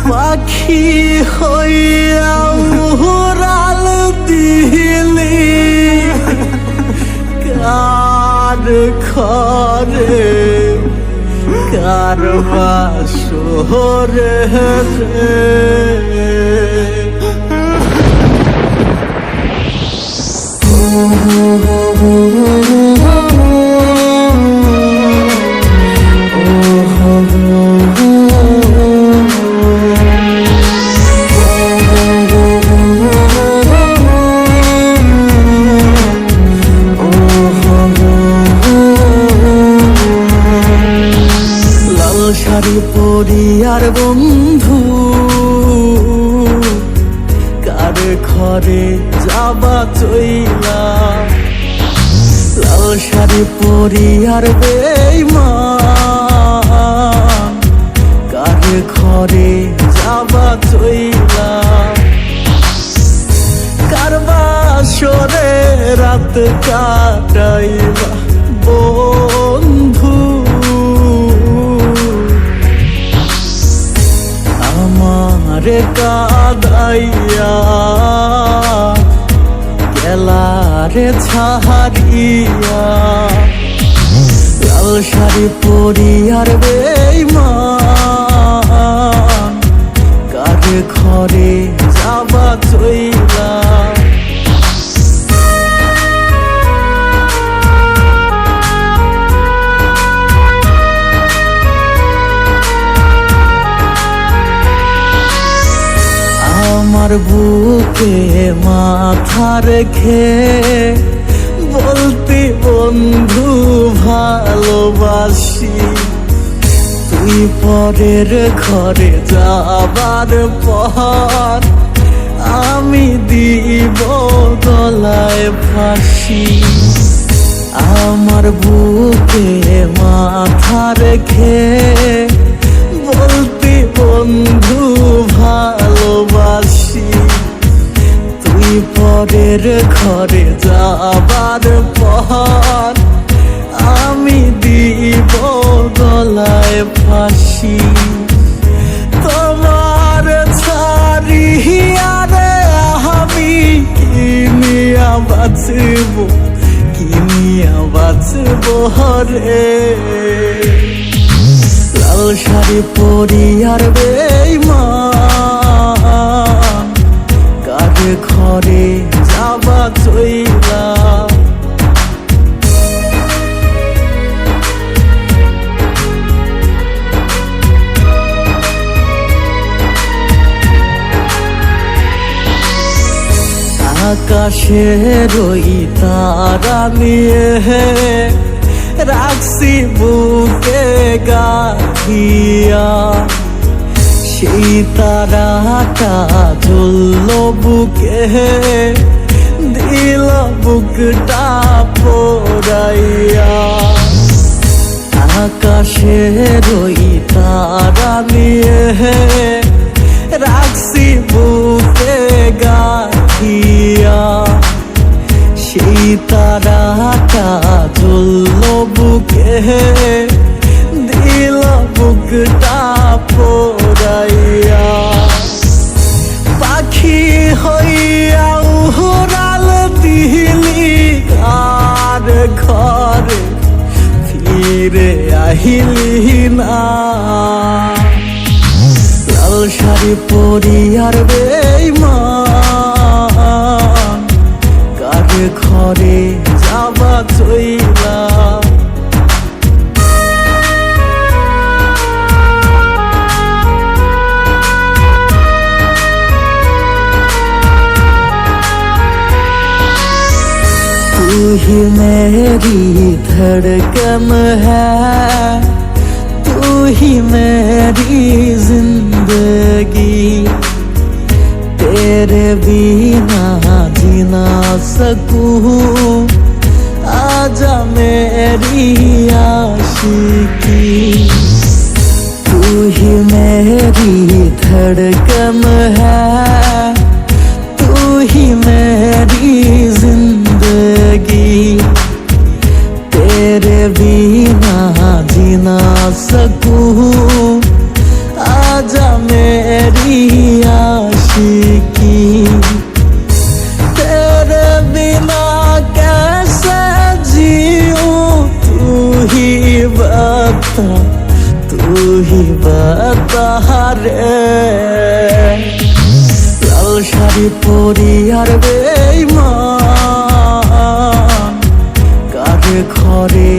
পাখি হইয়া উড়াল দিলি কার ঘরে কার বাসরে শাড়ি পরিয়ার বন্ধু কার ঘরে যাবা চইলা লাল শাড়ি পরিয়ার বেঈমান কার ঘরে যাবা চইলা কার বাসরে রাত কাটাইবা বন্ধু আমারে কাদাইয়া গেলারে ছাড়িয়া লাল শাড়ি পরিয়ার বেঈমান কার ঘরে যাবা চইলা আমার বুকে মাথা রেখে বলতি বন্ধু ভালোবাসি তুই পরের ঘরে যাবার পর আমি দিব গলায় ফাঁসি আমার বুকে মাথা রেখে বলতি বন্ধু ভালোবাসি তুই পরের ঘরে যাবার পর আমি দিব গলায় ফাঁসি তোমার ছাড়িয়া রে আমি কিনিয়া বাঁচব রে লাল শাড়ি পরিয়ার বেঈমান কার ঘরে যাবা চইলা আকাশের ওই তারা নিয়ে রাখছি বুকে গাথিয়া সেই তারাটা জ্বলল বুকে দিল বুকটা পোড়াইয়া আকাশের ওই তারা নিয়ে রাখছি বুকে গাথিয়া সেই তারাটা জ্বলল বুকে দিল বুকটা পোড়াইয়া পাখি হইয়া উড়াল দিলি কার ঘরে ফিরে আহিলি না লাল শাড়ি পরিয়ার বেঈমান কার ঘরে যাবা চইলা तू ही मेरी धड़कन है तू ही मेरी जिंदगी तेरे बिना जी ना सकूं आजा मेरी आशिकी तू ही मेरी धड़कन है तू ही मेरी जिंदगी तेरे बिना जी ना सकूं आजा मैं मेरी आशिकी तेरे बिना कैसे जीऊं तू ही बता रे লাল শাড়ি পরি আর বেঈমান কাঁধে খড়ে